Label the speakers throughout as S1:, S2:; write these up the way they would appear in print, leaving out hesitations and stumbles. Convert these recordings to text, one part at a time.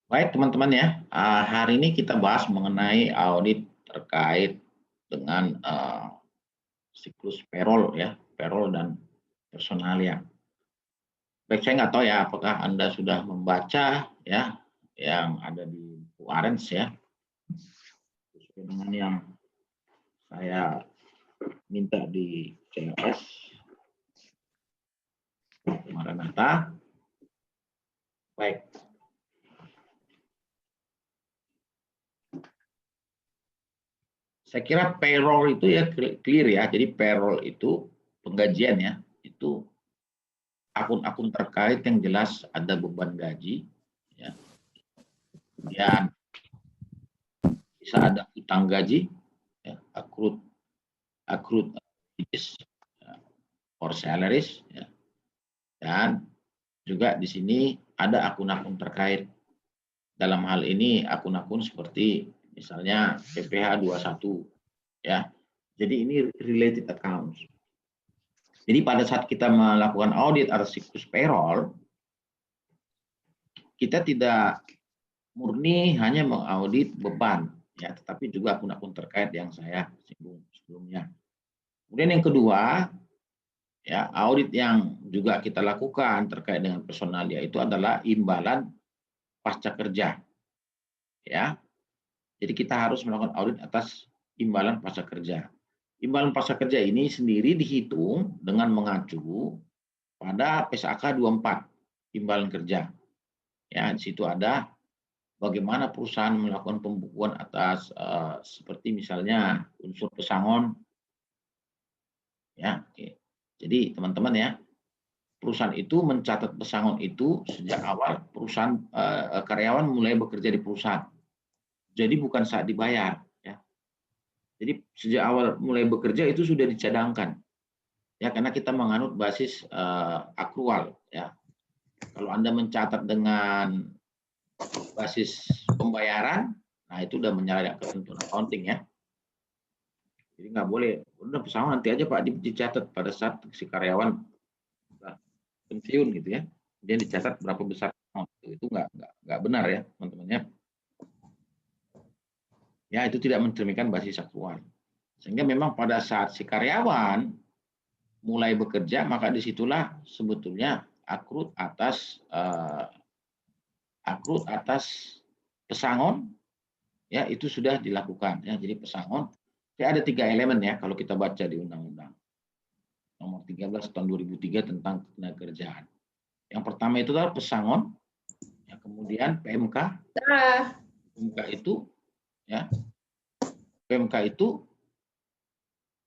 S1: Baik teman-teman ya, hari ini kita bahas mengenai audit terkait dengan siklus payroll ya, payroll dan personalia. Baik, saya nggak tahu ya apakah Anda sudah membaca ya yang ada di buku Arens ya, sesuai dengan yang saya minta di CLS Maranatha. Baik, saya kira payroll itu ya clear ya, jadi payroll itu penggajian ya, itu akun-akun terkait yang jelas ada beban gaji, ya. Kemudian bisa ada utang gaji, ya, accrued accrued wages, ya, or salaries, ya. Dan juga di sini ada akun-akun terkait. Dalam hal ini akun-akun seperti misalnya PPh 21, ya. Jadi ini related accounts. Jadi pada saat kita melakukan audit atau siklus payroll, kita tidak murni hanya mengaudit beban, ya, tetapi juga akun-akun terkait yang saya singgung sebelumnya. Kemudian yang kedua, ya, audit yang juga kita lakukan terkait dengan personalia itu adalah imbalan pasca kerja, ya. Jadi kita harus melakukan audit atas imbalan pasca kerja. Imbalan pasca kerja ini sendiri dihitung dengan mengacu pada PSAK 24, imbalan kerja. Ya, di situ ada bagaimana perusahaan melakukan pembukuan atas seperti misalnya unsur pesangon, ya. Jadi teman-teman ya, perusahaan itu mencatat pesangon itu sejak awal perusahaan karyawan mulai bekerja di perusahaan. Jadi bukan saat dibayar, ya. Jadi sejak awal mulai bekerja itu sudah dicadangkan, ya, karena kita menganut basis akrual, ya. Kalau Anda mencatat dengan basis pembayaran, nah itu udah menyalahi ketentuan accounting ya. Jadi nggak boleh, udah pesangon nanti aja Pak dicatat pada saat si karyawan pensiun gitu ya. Dia dicatat berapa besar, itu nggak benar ya teman-teman ya. Ya itu tidak mencerminkan basis aktual. Sehingga memang pada saat si karyawan mulai bekerja, maka disitulah sebetulnya akrut atas pesangon, ya itu sudah dilakukan ya. Jadi pesangon, ya ada 3 elemen ya kalau kita baca di Undang-Undang Nomor 13 Tahun 2003 tentang Ketenagakerjaan. Yang pertama itu adalah pesangon, ya, kemudian PMK. PMK itu ya, PMK itu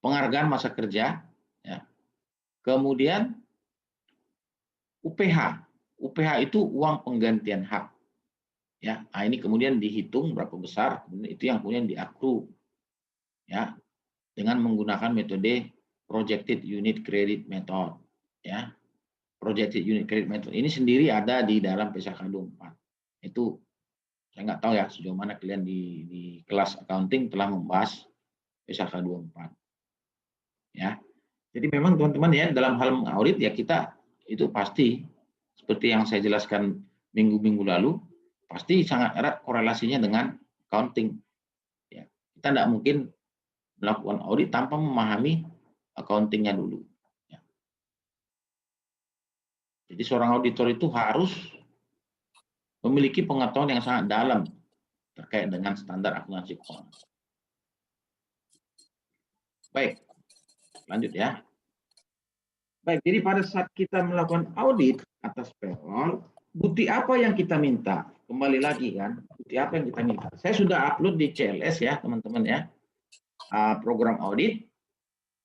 S1: penghargaan masa kerja, ya. Kemudian UPH. UPH itu uang penggantian hak. Ya, nah ini kemudian dihitung berapa besar, kemudian itu yang kemudian diakru, ya, dengan menggunakan metode projected unit credit method, ya. Projected unit credit method ini sendiri ada di dalam PSAK 24. Itu saya nggak tahu ya sejauh mana kalian di kelas accounting telah membahas PSAK 24. Ya. Jadi memang teman-teman ya dalam hal mengaudit ya kita itu pasti seperti yang saya jelaskan minggu-minggu lalu pasti sangat erat korelasinya dengan accounting. Ya. Kita tidak mungkin melakukan audit tanpa memahami accountingnya dulu. Ya. Jadi seorang auditor itu harus memiliki pengetahuan yang sangat dalam terkait dengan standar akuntansi keuangan. Baik, lanjut ya. Baik, jadi pada saat kita melakukan audit atas payroll, bukti apa yang kita minta? Kembali lagi kan, bukti apa yang kita minta? Saya sudah upload di CLS ya, teman-teman ya. Program audit,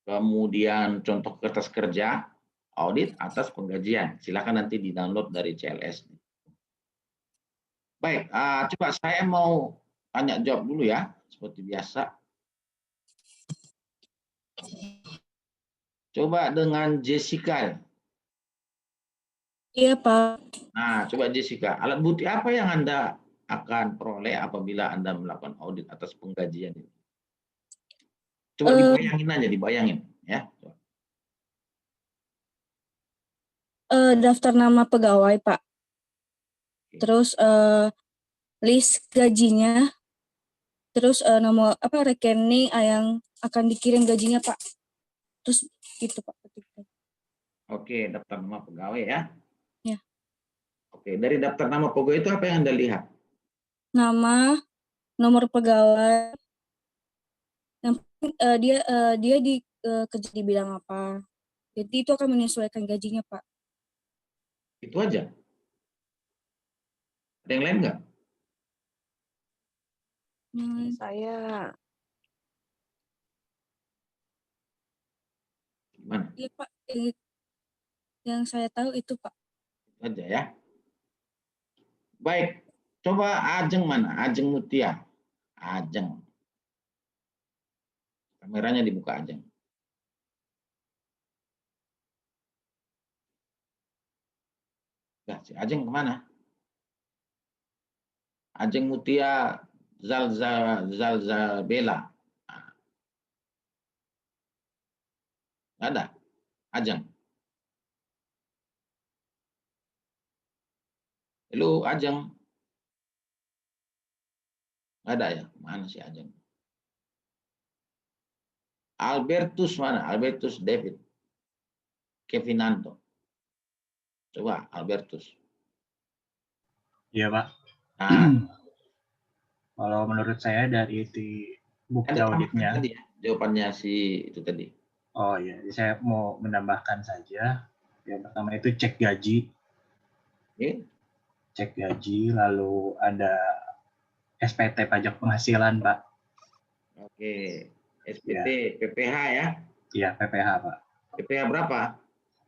S1: kemudian contoh kertas kerja, audit atas penggajian. Silakan nanti di-download dari CLS. Baik, coba saya mau tanya jawab dulu ya, seperti biasa. Coba dengan Jessica.
S2: Iya, Pak.
S1: Nah, coba Jessica, alat bukti apa yang Anda akan peroleh apabila Anda melakukan audit atas penggajian ini? Coba dibayangin aja, dibayangin ya.
S2: Daftar nama pegawai, Pak.
S1: Oke.
S2: Terus list gajinya, terus nomor rekening yang akan dikirim gajinya Pak. Terus gitu Pak.
S1: Oke, daftar nama pegawai ya.
S2: Ya.
S1: Oke, dari daftar nama pegawai itu apa yang Anda lihat?
S2: Nama, nomor pegawai, yang dia kerja di bidang apa. Jadi itu akan menyesuaikan gajinya Pak.
S1: Itu aja. Ada yang lain nggak?
S3: Saya
S1: Gimana?
S2: Iya Pak, yang saya tahu itu Pak.
S1: Itu aja ya. Baik, coba Ajeng mana? Ajeng Mutia. Ajeng. Kameranya dibuka Ajeng. Nah, si Ajeng kemana? Ajeng Mutia Zalzabela. Ada? Ajeng. Halo, Ajeng. Ada ya? Mana si Ajeng? Albertus mana? Albertus David. Kevinanto. Coba Albertus.
S4: Iya Pak.
S1: Nah,
S4: Kalau menurut saya dari bukti
S1: ada
S4: auditnya,
S1: tadi ya, jawabannya si itu tadi.
S4: oh iya, saya mau menambahkan saja. Yang pertama itu cek gaji,
S1: Oke.
S4: cek gaji, lalu ada SPT pajak penghasilan Pak.
S1: Oke.
S4: Ya.
S1: SPT PPH ya.
S4: Iya PPH Pak.
S1: PPH berapa?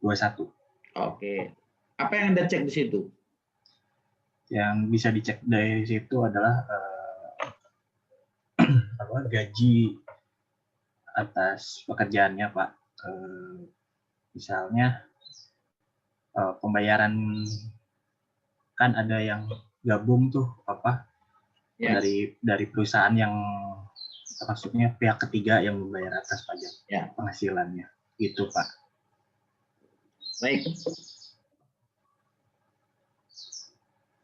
S4: 21.
S1: Oke. Apa yang Anda cek di situ?
S4: Yang bisa dicek dari situ adalah gaji atas pekerjaannya Pak. Misalnya pembayaran kan ada yang gabung tuh
S1: Ya.
S4: dari perusahaan yang maksudnya pihak ketiga yang membayar atas pajak
S1: Ya.
S4: penghasilannya gitu Pak.
S1: Baik.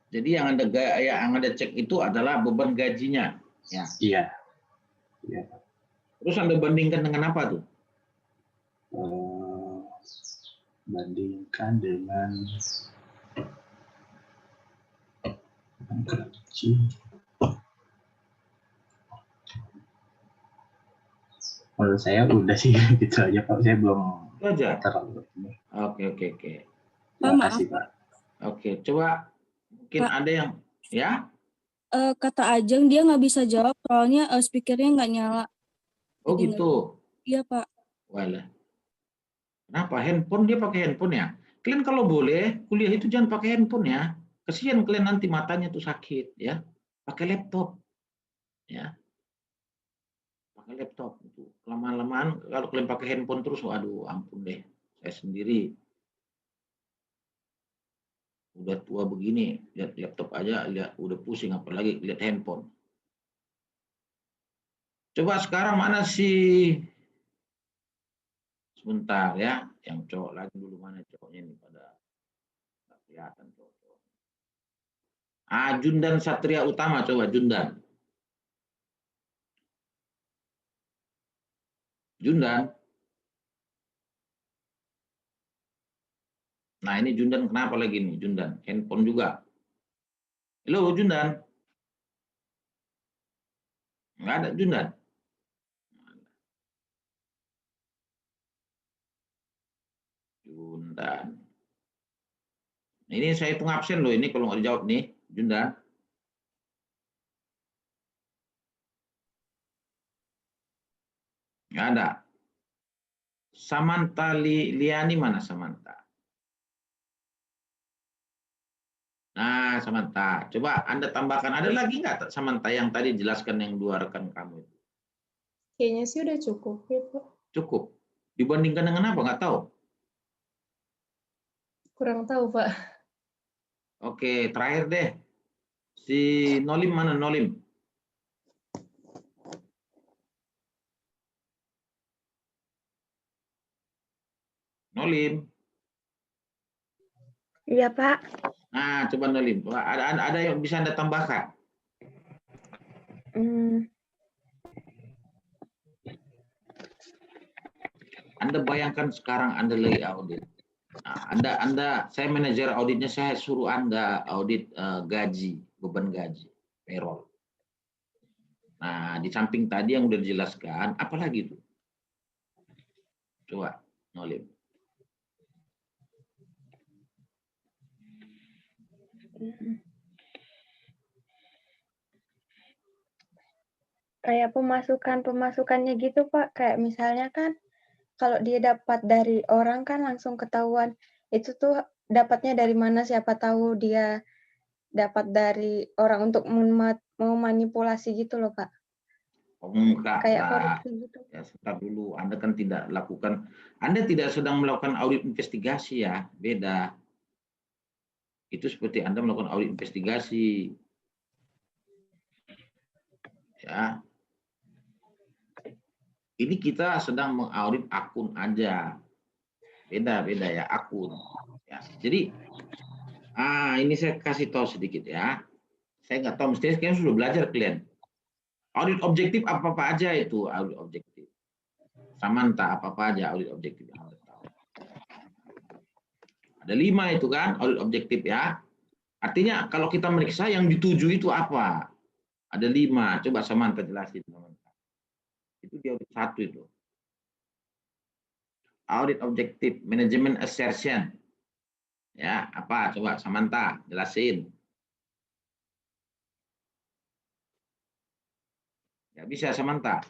S1: Jadi yang Anda cek itu adalah beban gajinya, ya.
S4: Iya. Iya.
S1: Terus Anda bandingkan dengan apa tuh?
S4: Bandingkan dengan gaji. Menurut saya udah sih gitu aja Pak. Saya belum
S1: Itu aja.
S4: terlalu.
S1: Oke.
S4: Terima kasih Pak.
S1: Oke, coba mungkin
S2: Pak.
S1: ada yang ya?
S2: Kata Ajeng dia nggak bisa jawab soalnya speakernya nggak nyala.
S1: Oh
S2: Jadi
S1: gitu.
S2: Iya Pak.
S1: Walah. Kenapa? Handphone dia pakai handphone ya? Kalian kalau boleh kuliah itu jangan pakai handphone ya. Kasihan kalian nanti matanya tuh sakit ya. Pakai laptop. Ya. Pakai laptop itu. Lama-lamaan kalau kalian pakai handphone terus, waduh ampun deh. Saya sendiri udah tua begini, lihat laptop aja udah pusing, apalagi lihat handphone. Coba sekarang mana sih? Sebentar ya, yang cowok lagi dulu, mana cowoknya ini pada nggak kelihatan cowok. Jundan Satria Utama, coba Jundan. Jundan. Nah ini Jundan kenapa lagi nih Jundan? Handphone juga. Halo Jundan. Nggak ada Jundan. Jundan. Ini saya hitung absen loh ini kalau nggak dijawab nih Jundan. Nggak ada. Samantha Liani mana Samantha? Nah, Samantha, coba Anda tambahkan. Ada lagi nggak Samantha yang tadi jelaskan yang dua rekan kamu itu?
S3: kayaknya sih udah cukup ya Pak.
S1: Cukup. Dibandingkan dengan apa? Nggak tahu.
S3: Kurang tahu Pak.
S1: Oke, terakhir deh. Si Nolim mana Nolim? Nolim.
S5: Iya Pak.
S1: Nah, coba Nolim. Ada yang bisa Anda tambahkan? Anda bayangkan sekarang Anda lagi audit. Nah, Anda, saya manajer auditnya, saya suruh Anda audit gaji, beban gaji, payroll. Nah, di samping tadi yang udah dijelaskan, apalagi itu? Coba, Nolim.
S5: Kayak pemasukannya gitu, Pak. Kayak misalnya kan, kalau dia dapat dari orang kan langsung ketahuan. Itu tuh dapatnya dari mana, siapa tahu dia dapat dari orang untuk memanipulasi gitu loh, Pak.
S1: Enggak
S5: Kayak
S1: lah.
S5: korupsi gitu.
S1: Ya, sebentar dulu. Anda kan tidak lakukan, Anda tidak sedang melakukan audit investigasi ya, beda. Itu seperti Anda melakukan audit investigasi. Ya. Ini kita sedang mengaudit akun aja. Beda-beda ya, akun. Ya. Jadi, ini saya kasih tahu sedikit ya. Saya nggak tahu, mestinya kalian sudah belajar kalian. Audit objektif apa-apa aja itu audit objektif. Samanta apa-apa aja audit objektif yang Anda tahu. Ada 5 itu kan audit objektif ya. Artinya kalau kita meriksa yang dituju itu apa? Ada 5. Coba Samanta jelasin teman-teman. Itu di audit 1 itu. Audit objektif, manajemen assertion. Ya, apa? Coba Samanta jelasin. Ya bisa Samanta.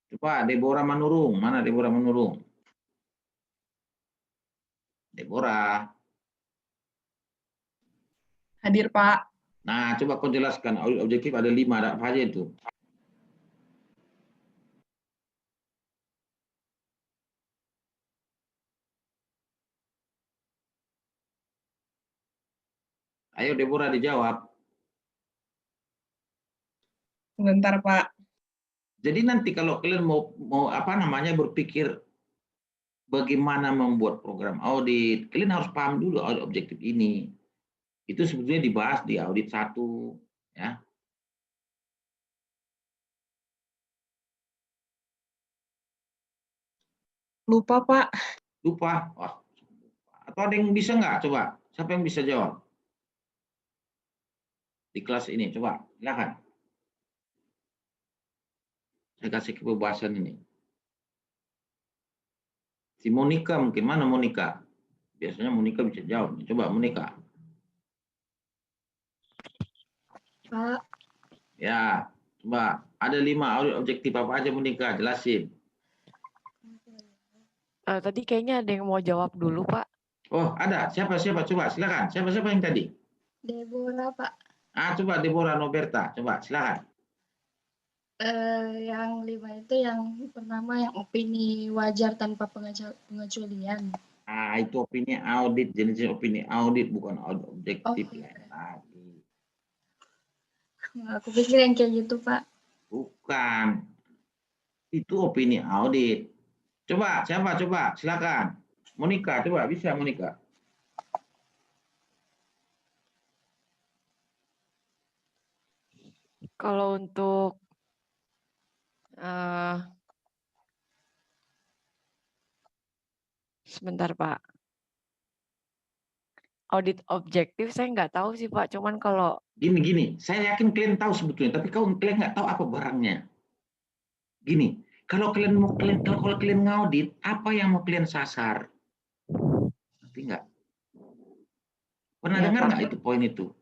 S1: Coba Deborah Manurung, mana Deborah Manurung? Deborah.
S3: Hadir, Pak.
S1: Nah, coba kau jelaskan audit objektif ada 5, ada apa aja itu? Ayo Deborah dijawab.
S3: Sebentar, Pak.
S1: Jadi nanti kalau kalian mau apa namanya berpikir bagaimana membuat program audit, kalian harus paham dulu audit objektif ini. Itu sebetulnya dibahas di audit 1 ya.
S3: Lupa, Pak.
S1: Lupa. Wah. Atau ada yang bisa nggak? Coba. Siapa yang bisa jawab? Di kelas ini, coba. Silakan. Saya kasih kebebasan ini. Si Monica mungkin, mana Monica? Biasanya Monica bisa jawab. Coba Monica.
S3: Pak.
S1: Ya, coba. Ada 5 audit objektif apa aja Monica? Jelasin.
S6: Tadi kayaknya ada yang mau jawab dulu, Pak.
S1: Oh, ada. Siapa? Coba silakan. Siapa yang tadi?
S3: Deborah, Pak.
S1: Coba Deborah Noberta. Coba silakan.
S3: Yang 5 itu yang pertama yang opini wajar tanpa pengecualian.
S1: Itu opini audit, jenis opini audit bukan audit objektif
S3: Oh,
S1: lain lagi.
S3: Aku pikir yang kayak gitu, Pak.
S1: Bukan. Itu opini audit. Coba, siapa? Coba, silakan. Monica, coba bisa Monica.
S6: Kalau untuk sebentar, Pak. Audit objektif saya nggak tahu sih, Pak. Cuman kalau
S1: Gini, saya yakin kalian tahu sebetulnya, tapi kalian nggak tahu apa barangnya. Gini, kalau kalian ngaudit, apa yang mau kalian sasar? Ngerti nggak? Pernah
S6: Ya,
S1: dengar
S6: Pak.
S1: nggak itu poin itu?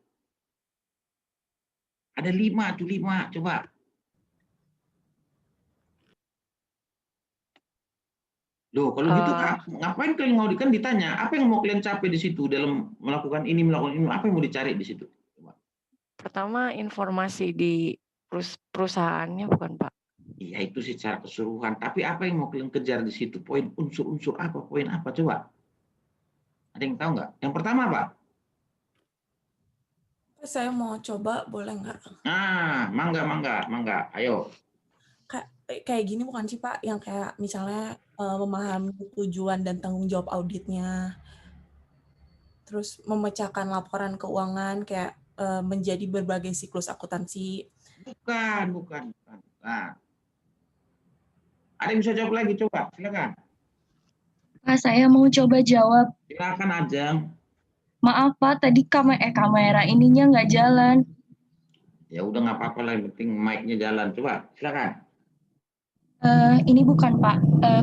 S1: Ada 5 tuh 5, coba. Loh, kalau gitu ngapain kalian ngaudit? Kan ditanya, apa yang mau kalian capai di situ dalam melakukan ini, apa yang mau dicari di situ? Coba.
S6: Pertama, informasi di perusahaannya bukan, Pak?
S1: Iya, itu secara keseluruhan. Tapi apa yang mau kalian kejar di situ? Poin unsur-unsur apa? Poin apa? Coba. Ada yang tahu nggak? Yang pertama apa?
S7: Saya mau coba, boleh nggak?
S1: Mangga. Ayo.
S7: Kayak gini bukan sih, Pak? Yang kayak misalnya memahami tujuan dan tanggung jawab auditnya. terus memecahkan laporan keuangan kayak menjadi berbagai siklus akuntansi.
S1: Bukan. Nah, ada yang bisa jawab lagi, coba, silakan.
S2: Pak, saya mau coba jawab.
S1: Silakan Ajeng.
S2: Maaf Pak, tadi kamera ininya nggak jalan.
S1: Ya udah nggak apa-apa lah, yang penting mic-nya jalan. Coba, silakan.
S2: Ini bukan Pak,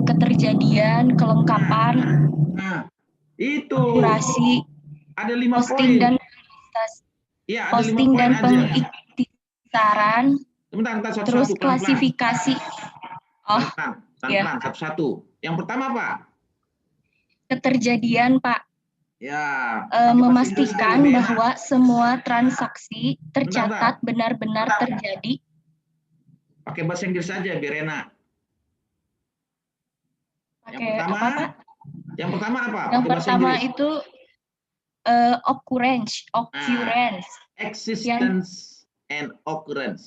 S2: keterjadian, kelengkapan,
S1: Nah, itu
S2: akurasi,
S1: ada 5
S2: posting
S1: poin.
S2: dan
S1: Iya, ada 5
S2: posting
S1: poin
S2: dan
S1: aja.
S2: pengiktisaran,
S1: Sebentar, satu-satu,
S2: terus
S1: pelan-pelan.
S2: klasifikasi. Oh,
S1: Pelan-pelan, satu-satu. Yang pertama apa?
S2: keterjadian Pak.
S1: Ya, pakai bahasa Inggris
S2: Memastikan
S1: lebih enak.
S2: bahwa semua transaksi tercatat
S1: Bentar.
S2: benar-benar terjadi.
S1: Pakai bahasa Inggris saja biar enak. Yang
S2: Pakai
S1: pertama,
S2: apa Pak?
S1: Yang pertama apa?
S2: Yang
S1: Pakai bahasa
S2: pertama
S1: Inggris.
S2: itu occurrence.
S1: Existence and occurrence.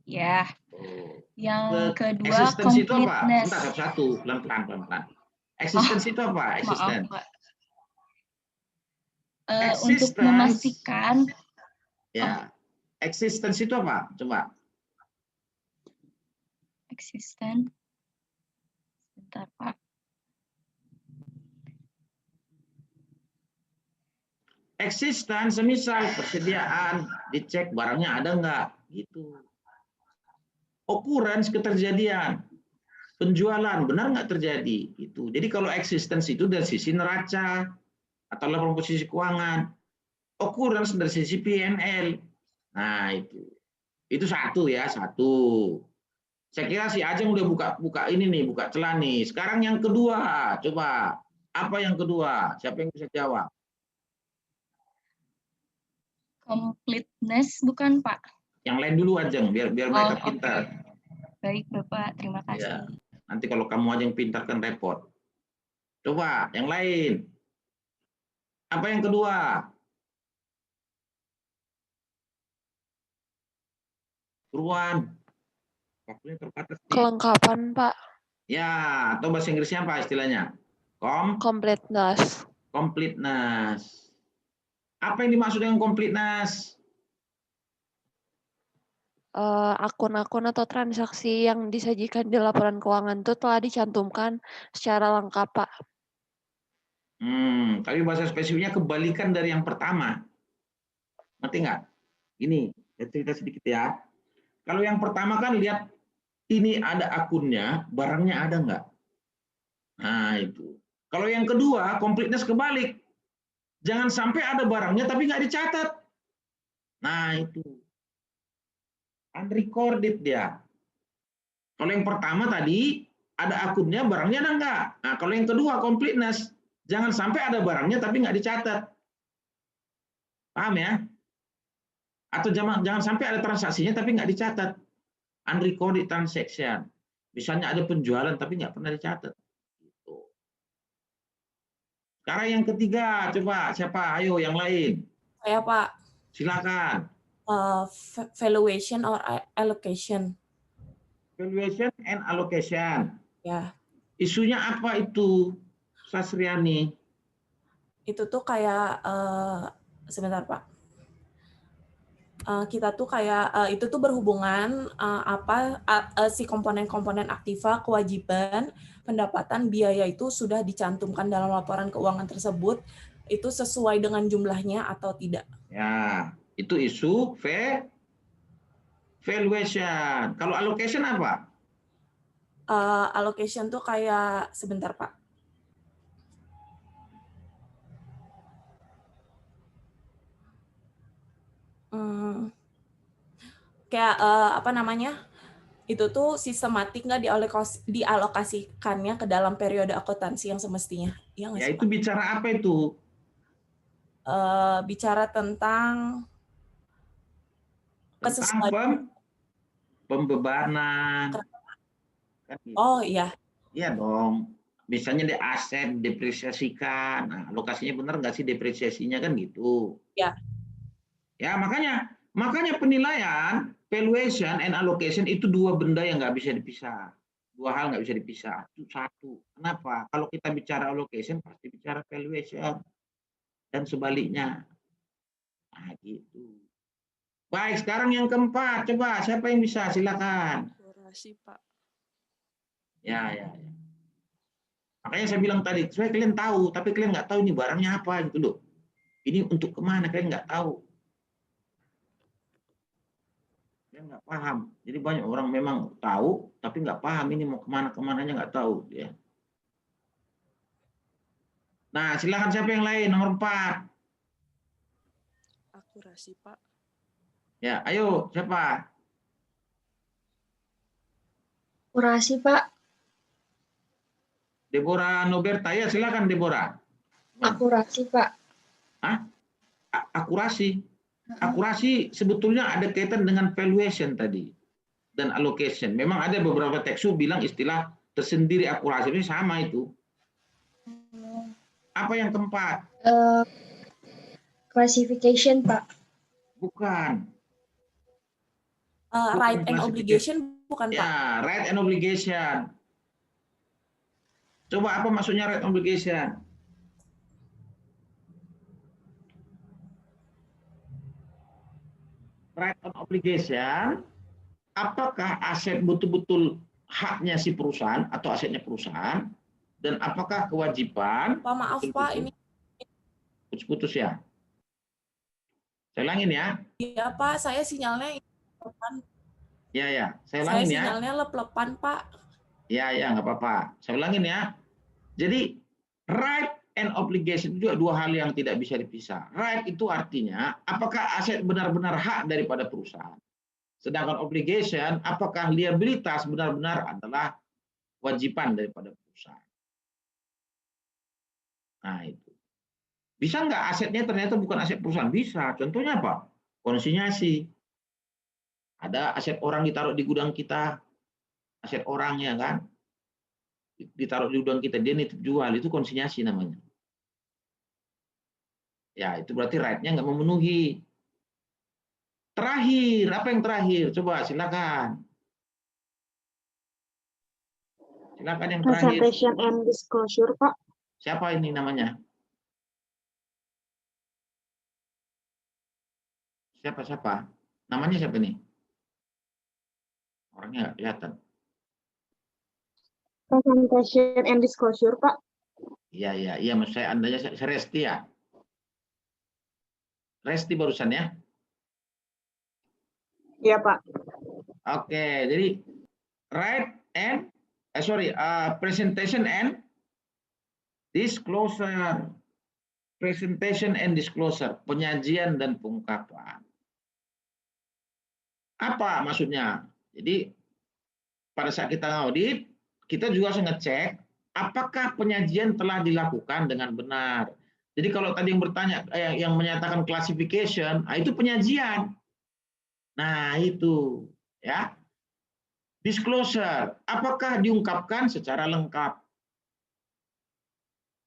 S2: Ya.
S1: Oh.
S2: Yang kedua
S1: Existence itu apa?
S2: completeness.
S1: Bentar, satu-satu, pelan-pelan. Existence itu apa? Existence.
S2: Maaf Pak. Untuk memastikan.
S1: Ya. Existence itu apa? Coba.
S2: Existence. Bentar Pak.
S1: Existence semisal persediaan, dicek barangnya ada nggak, gitu. Occurrence keterjadian, penjualan benar nggak terjadi, gitu. Jadi kalau existence itu dari sisi neraca atau laporan posisi keuangan, occurrence dari sisi P&L. Nah itu satu ya, satu. Saya kira si Ajeng udah buka ini nih, buka celah nih. Sekarang yang kedua, coba apa yang kedua? Siapa yang bisa jawab?
S2: Completeness bukan Pak?
S1: Yang lain dulu Ajeng, biar mereka pintar.
S2: Baik Bapak, terima kasih.
S1: Ya. Nanti kalau kamu aja yang pintar kan repot. Coba yang lain. Apa yang kedua? Buruan. Waktunya terbatas.
S6: Kelengkapan, Pak.
S1: Ya, atau bahasa Inggrisnya apa istilahnya?
S6: Completeness.
S1: Completeness. Apa yang dimaksud dengan completeness?
S6: Akun-akun atau transaksi yang disajikan di laporan keuangan itu telah dicantumkan secara lengkap, Pak.
S1: Tapi bahasa spesifiknya kebalikan dari yang pertama. Ngerti nggak? Ini, saya cerita sedikit ya. Kalau yang pertama kan lihat ini ada akunnya, barangnya ada nggak? Nah itu. Kalau yang kedua, completeness kebalik. Jangan sampai ada barangnya tapi nggak dicatat. Nah itu. Unrecorded dia. Kalau yang pertama tadi ada akunnya, barangnya ada nggak? Nah kalau yang kedua completeness, jangan sampai ada barangnya tapi nggak dicatat. Paham ya? Atau jangan sampai ada transaksinya tapi nggak dicatat. Unrecorded transaction. Misalnya ada penjualan tapi nggak pernah dicatat. Gitu. Sekarang yang ketiga, coba siapa? Ayo yang lain.
S7: Saya Pak.
S1: Silakan.
S7: Valuation or allocation.
S1: Valuation and allocation.
S7: Ya.
S1: Isunya apa itu, Sasriani?
S7: Itu tuh kayak sebentar Pak. Kita tuh kayak itu tuh berhubungan si komponen-komponen aktiva, kewajiban, pendapatan, biaya itu sudah dicantumkan dalam laporan keuangan tersebut, itu sesuai dengan jumlahnya atau tidak.
S1: Ya, itu isu valuation. Kalau allocation apa?
S7: Allocation tuh kayak sebentar Pak. Kayak apa namanya? Itu tuh sistematik nggak dialokasikannya ke dalam periode akuntansi yang semestinya. Ya,
S1: itu bicara apa itu?
S7: Bicara tentang kesesuaian
S1: pembebanan. Kan gitu.
S7: Oh iya.
S1: Iya dong. Misalnya di aset depresiasikan. Nah, alokasinya benar nggak sih depresiasinya kan gitu.
S7: Ya.
S1: Ya makanya penilaian, valuation and allocation itu dua benda yang nggak bisa dipisah. Dua hal nggak bisa dipisah. Itu satu. Kenapa? Kalau kita bicara allocation pasti bicara valuation. dan sebaliknya. Nah, gitu. Baik, sekarang yang keempat, coba siapa yang bisa, silakan.
S6: Akurasi, Pak.
S1: Ya. Makanya saya bilang tadi, supaya kalian tahu, tapi kalian nggak tahu ini barangnya apa gitu loh. Ini untuk kemana, kalian nggak tahu. Kalian nggak paham. Jadi banyak orang memang tahu, tapi nggak paham ini mau kemananya nggak tahu. Ya. Nah, silakan siapa yang lain, nomor 4.
S6: Akurasi, Pak.
S1: Ya, ayo, siapa?
S3: Akurasi, Pak.
S1: Deborah Noberta, ya silakan Deborah.
S3: Akurasi, Pak.
S1: Hah? Akurasi. Akurasi sebetulnya ada kaitan dengan valuation tadi dan allocation. Memang ada beberapa tekstu bilang istilah tersendiri akurasi, ini sama itu. Apa yang keempat?
S3: Classification, Pak.
S1: Bukan.
S7: Right and obligation bukan, Pak?
S1: Ya, right and obligation. Coba apa maksudnya right and obligation? Right on obligation, apakah aset betul-betul haknya si perusahaan atau asetnya perusahaan, dan apakah kewajiban?
S7: Pak, maaf Pak, ini
S1: putus-putus ya. Saya ulangin ya.
S7: iya Pak, saya sinyalnya lep-lepan.
S1: Ya, saya
S7: Saya
S1: ulangin ya.
S7: sinyalnya lep-lepan Pak.
S1: Ya, nggak apa-apa. Saya ulangin ya. Jadi right and obligation itu juga dua hal yang tidak bisa dipisah. Right itu artinya apakah aset benar-benar hak daripada perusahaan. Sedangkan obligation, apakah liabilitas benar-benar adalah kewajiban daripada perusahaan. Nah itu. Bisa nggak asetnya ternyata bukan aset perusahaan? Bisa. Contohnya apa? Konsinyasi. Ada aset orang ditaruh di gudang kita, aset orang ya kan, ditaruh di gudang kita, dia nitip jual, itu konsinyasi namanya. Ya itu berarti right-nya nggak memenuhi. Terakhir, apa yang terakhir? Coba silakan. Silakan yang terakhir.
S8: Presentation and disclosure, Pak.
S1: Siapa ini namanya? Siapa? Namanya siapa nih? Orangnya nggak kelihatan.
S8: Presentation and disclosure, Pak.
S1: Iya, maksud saya andanya Resti ya. Resti barusan ya.
S8: Iya, Pak.
S1: Oke, jadi presentation and disclosure. Presentation and disclosure, penyajian dan pengungkapan. Apa maksudnya? Jadi pada saat kita ngaudit, kita juga harus ngecek apakah penyajian telah dilakukan dengan benar. Jadi kalau tadi yang bertanya, yang menyatakan classification, itu penyajian. Nah itu, ya. Disclosure, apakah diungkapkan secara lengkap?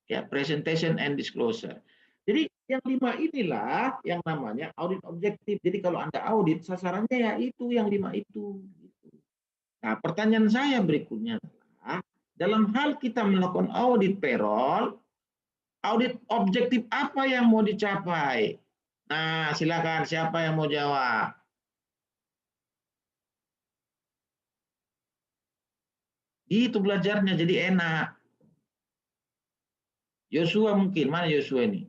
S1: Ya, presentation and disclosure. Jadi yang 5 inilah yang namanya audit objektif. Jadi kalau Anda audit, sasarannya ya itu yang 5 itu. Nah, pertanyaan saya berikutnya adalah, dalam hal kita melakukan audit payroll, audit objektif apa yang mau dicapai? Nah, silakan siapa yang mau jawab? Itu belajarnya jadi enak. Yosua mungkin, mana Yosua ini?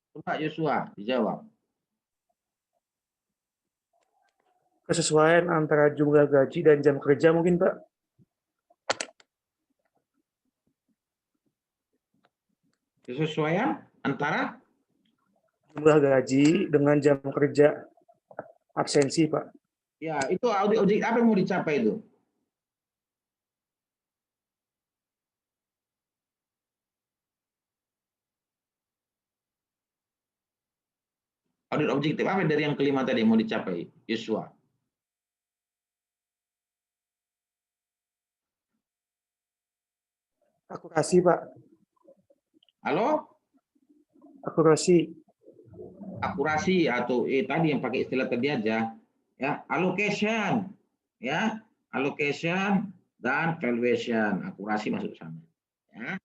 S1: Coba Yosua dijawab.
S9: Kesesuaian antara jumlah gaji dan jam kerja mungkin, Pak?
S1: Kesesuaian antara
S9: jumlah gaji dengan jam kerja absensi, Pak.
S1: Ya, itu audit objektif apa yang mau dicapai itu? Audit objektif apa dari yang kelima tadi yang mau dicapai, Yosua?
S9: Akurasi, Pak.
S1: Halo?
S9: Akurasi.
S1: Akurasi atau tadi yang pakai istilah tadi aja, ya, allocation, ya, allocation dan valuation, akurasi masuk sana, ya.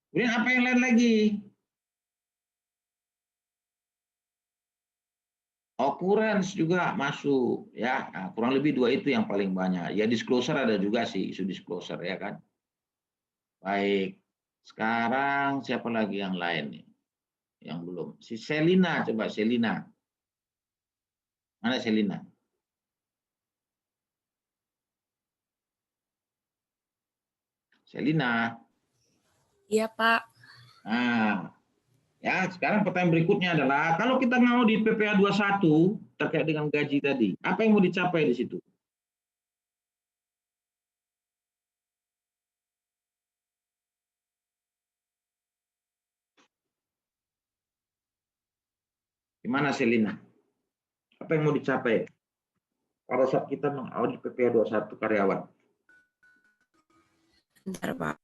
S1: Kemudian apa yang lain lagi? Occurrence juga masuk ya. Nah, kurang lebih dua itu yang paling banyak. Ya disclosure ada juga sih, isu disclosure ya kan. Baik. Sekarang siapa lagi yang lain nih? Yang belum. Si Selina, coba Selina. Mana Selina? Selina.
S10: Iya, Pak.
S1: Nah, ya sekarang pertanyaan berikutnya adalah kalau kita ngaudit PPh 21 terkait dengan gaji tadi, apa yang mau dicapai di situ? Gimana Selina? Apa yang mau dicapai pada saat kita mengaudit PPh 21 karyawan?
S10: Bentar, Pak.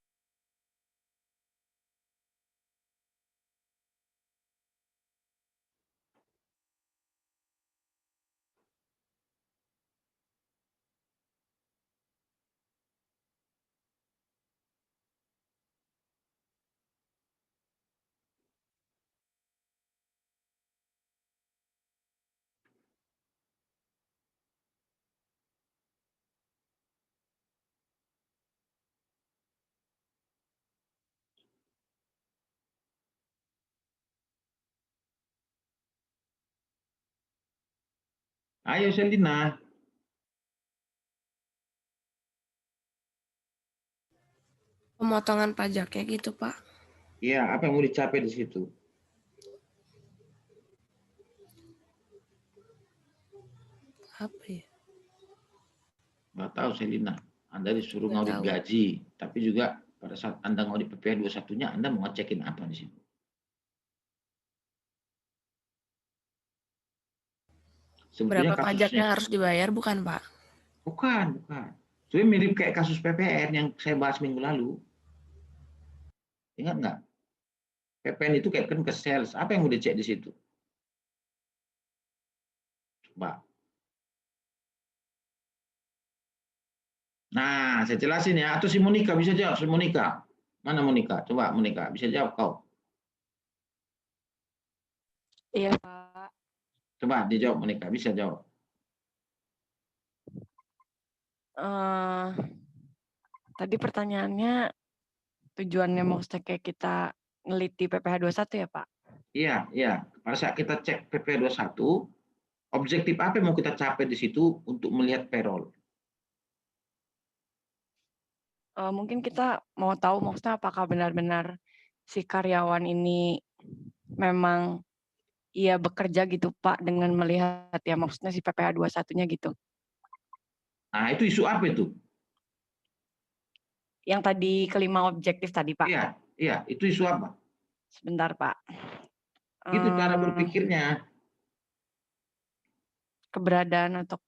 S1: Ayo Selina.
S10: Pemotongan pajaknya gitu, Pak.
S1: Iya, apa yang mau dicapai di situ?
S10: Apa ya?
S1: Nggak tahu Selina. Anda disuruh
S10: Nggak
S1: ngaudit
S10: tahu.
S1: gaji, tapi juga pada saat Anda ngaudit PPh 21-nya, Anda mau ngecekin apa di situ? Sebetulnya
S10: Berapa pajak
S1: kasusnya
S10: yang harus dibayar, bukan, Pak?
S1: bukan. Itu mirip kayak kasus PPN yang saya bahas minggu lalu. Ingat nggak? PPN itu kayak kan ke sales. Apa yang mau dicek di situ? Coba. Nah, saya jelasin ya. Atau si Monica bisa jawab. Si Monica. Mana Monica? Coba Monica. Bisa jawab kau.
S6: Iya, Pak.
S1: Coba dijawab Monica. Bisa jawab.
S6: Tadi pertanyaannya tujuannya maksudnya kayak kita ngeliti PPh 21 ya, Pak?
S1: Iya. Pada saat kita cek PPh 21, objektif apa yang mau kita capai di situ untuk melihat payroll?
S6: Mungkin kita mau tahu maksudnya apakah benar-benar si karyawan ini memang ia bekerja gitu, Pak, dengan melihat ya maksudnya si PPh 21-nya gitu.
S1: Nah, itu isu apa itu?
S6: Yang tadi kelima objektif tadi, Pak.
S1: Iya. Itu isu apa?
S6: Sebentar, Pak.
S1: Itu cara berpikirnya.
S6: Keberadaan atau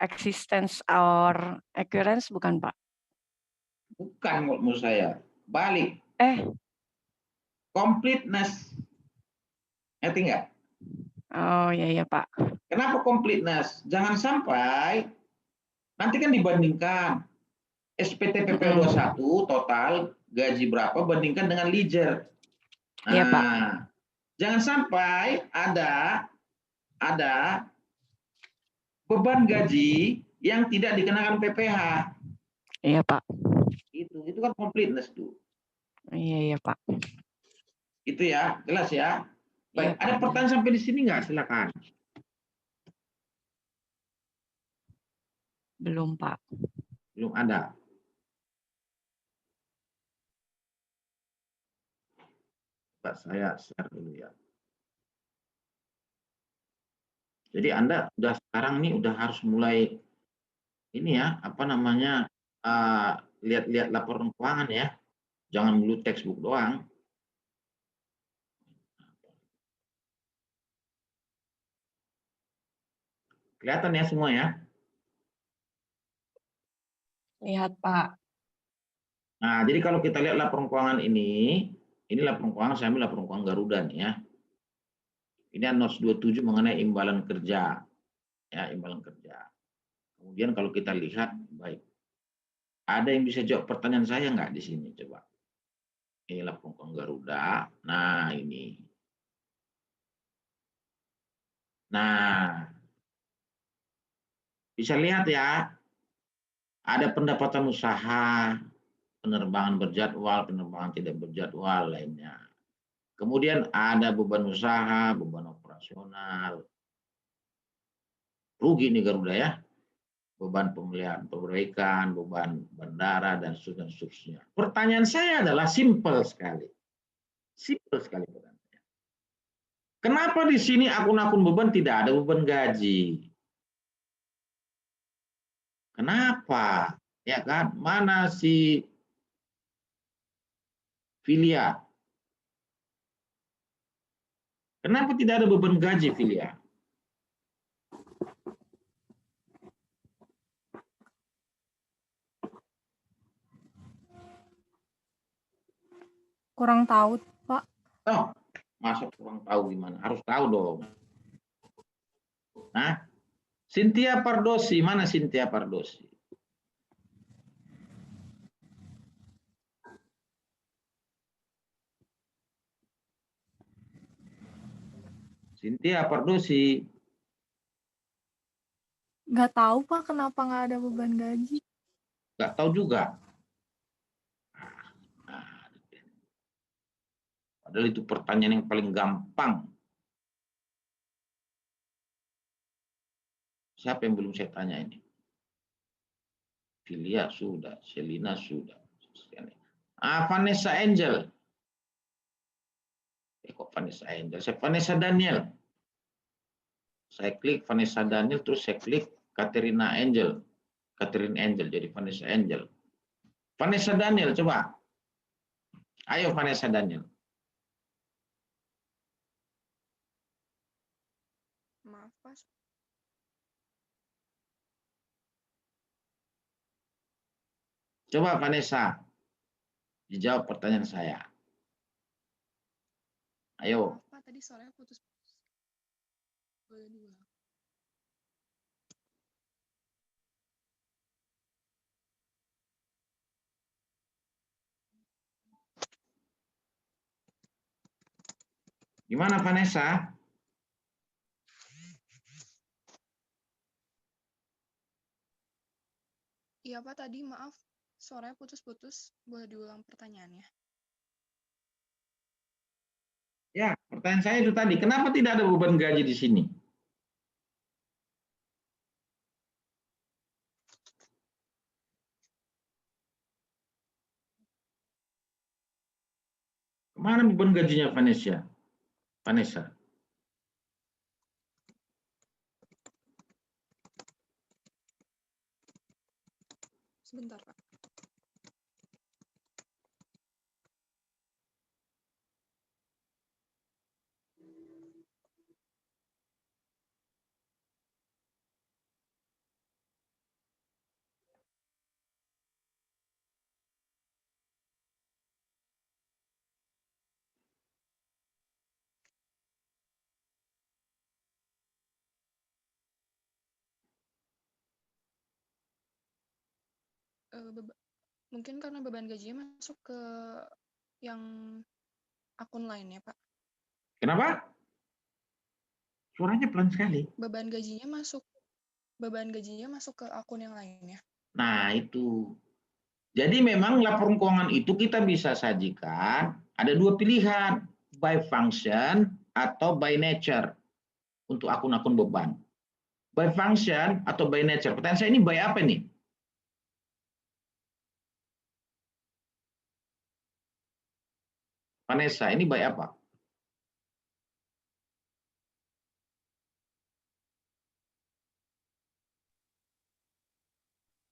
S6: existence or occurrence bukan, Pak?
S1: Bukan menurut saya. Balik. Completeness. Ngerti nggak?
S6: Oh iya Pak.
S1: Kenapa completeness? Jangan sampai nanti kan dibandingkan SPT PPh 21 total gaji berapa bandingkan dengan ledger. Nah,
S6: iya, Pak.
S1: Jangan sampai ada beban gaji yang tidak dikenakan PPh.
S6: Iya, Pak.
S1: Itu kan completeness tuh.
S6: Iya, Pak.
S1: Itu ya, jelas ya. Baik,
S6: Iya,
S1: ada
S6: Pak.
S1: pertanyaan sampai di sini nggak? Silakan.
S6: Belum, Pak.
S1: Belum ada. Pak, saya share dulu ya. Jadi Anda udah sekarang nih udah harus mulai ini ya, apa namanya, lihat-lihat laporan keuangan ya. Jangan dulu textbook doang. Kelihatan ya semua ya?
S6: Lihat, Pak.
S1: Nah, jadi kalau kita lihat laporan keuangan ini laporan keuangan, saya ambil laporan keuangan Garuda nih ya. Ini notes 27 mengenai imbalan kerja. Ya, imbalan kerja. Kemudian kalau kita lihat, baik. Ada yang bisa jawab pertanyaan saya nggak di sini? Coba. Inilah pokok Garuda. Nah, ini. Nah, bisa lihat ya, ada pendapatan usaha, penerbangan berjadwal, penerbangan tidak berjadwal lainnya. Kemudian ada beban usaha, beban operasional. Rugi nih Garuda ya. Beban pemeliharaan perbaikan, beban bandara, dan seterusnya. Pertanyaan saya adalah simpel sekali. Simpel sekali pertanyaannya. Kenapa di sini akun-akun beban tidak ada beban gaji? Kenapa? Ya kan? Mana si Filia? Kenapa tidak ada beban gaji Filia?
S11: Kurang tahu, Pak.
S1: Oh, masa kurang tahu gimana? Harus tahu dong. Nah, Cynthia Pardosi, mana Cynthia Pardosi? Cynthia Pardosi.
S11: Nggak tahu, Pak, kenapa nggak ada beban gaji.
S1: Nggak tahu juga. Padahal itu pertanyaan yang paling gampang. Siapa yang belum saya tanya ini? Filia sudah, Selina sudah. Vanessa Angel. Kok Vanessa Angel? Saya Vanessa Daniel. Saya klik Vanessa Daniel, terus saya klik Katerina Angel. Catherine Angel, jadi Vanessa Angel. Vanessa Daniel, coba. Ayo Vanessa Daniel.
S11: Maaf, Pak.
S1: Coba Vanessa, dijawab pertanyaan saya. Ayo.
S3: Maaf, Pak, tadi suaranya putus. Boleh diulang.
S1: Gimana Vanessa?
S3: Iya, Pak, tadi maaf. Suaranya putus-putus. Boleh diulang pertanyaannya?
S1: Ya, pertanyaan saya itu tadi, kenapa tidak ada beban gaji di sini? Kemana beban gajinya Vanessa? Vanessa.
S3: Sebentar, Pak. Mungkin karena beban gajinya masuk ke yang akun lainnya, Pak.
S1: Kenapa? Suaranya pelan sekali.
S3: Beban gajinya masuk ke akun yang lainnya.
S1: Nah, itu. Jadi memang laporan keuangan itu kita bisa sajikan, ada dua pilihan, by function atau by nature untuk akun-akun beban. By function atau by nature. Pertanyaan saya ini by apa nih? Vanessa, ini by apa?